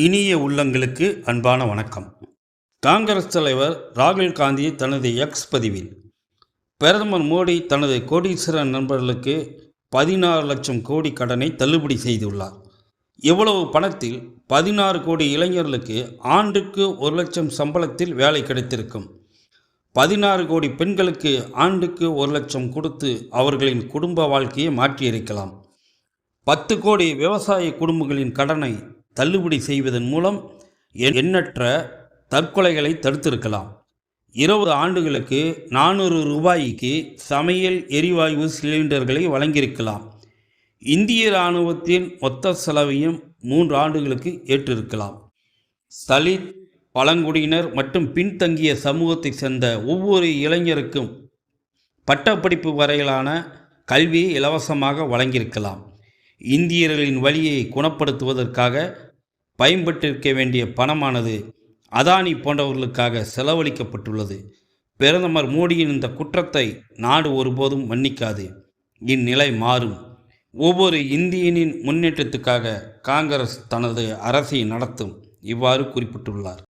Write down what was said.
இனிய உள்ளங்களுக்கு அன்பான வணக்கம். காங்கிரஸ் தலைவர் ராகுல் காந்தி தனது எக்ஸ் பதிவில் பிரதமர் மோடி தனது கோடீஸ்வர நண்பர்களுக்கு 16 லட்சம் கோடி கடனை தள்ளுபடி செய்துள்ளார். இவ்வளவு பணத்தில் 16 கோடி இளைஞர்களுக்கு ஆண்டுக்கு 1 லட்சம் சம்பளத்தில் வேலை கிடைத்திருக்கும். 16 கோடி பெண்களுக்கு ஆண்டுக்கு 1 லட்சம் கொடுத்து அவர்களின் குடும்ப வாழ்க்கையை மாற்றியிருக்கலாம். 10 கோடி விவசாய குடும்பங்களின் கடனை தள்ளுபடி செய்வதன் மூலம் எண்ணற்ற தற்கொலைகளை தடுத்திருக்கலாம். 20 ஆண்டுகளுக்கு 400 ரூபாய்க்கு சமையல் எரிவாயு சிலிண்டர்களை வழங்கியிருக்கலாம். இந்திய இராணுவத்தின் மொத்த செலவையும் 3 ஆண்டுகளுக்கு ஏற்றிருக்கலாம். தலித், பழங்குடியினர் மற்றும் பின்தங்கிய சமூகத்தை சேர்ந்த ஒவ்வொரு இளைஞருக்கும் பட்டப்படிப்பு வரையிலான கல்வியை இலவசமாக வழங்கியிருக்கலாம். இந்தியர்களின் வலியை குணப்படுத்துவதற்காக பயன்பட்டிருக்க வேண்டிய பணமானது அதானி போன்றவர்களுக்காக செலவழிக்கப்பட்டுள்ளது. பிரதமர் மோடியின் இந்த குற்றத்தை நாடு ஒருபோதும் மன்னிக்காது. இந்நிலை மாறும். ஒவ்வொரு இந்தியனின் முன்னேற்றத்துக்காக காங்கிரஸ் தனது அரசை நடத்தும். இவ்வாறு குறிப்பிட்டுள்ளார்.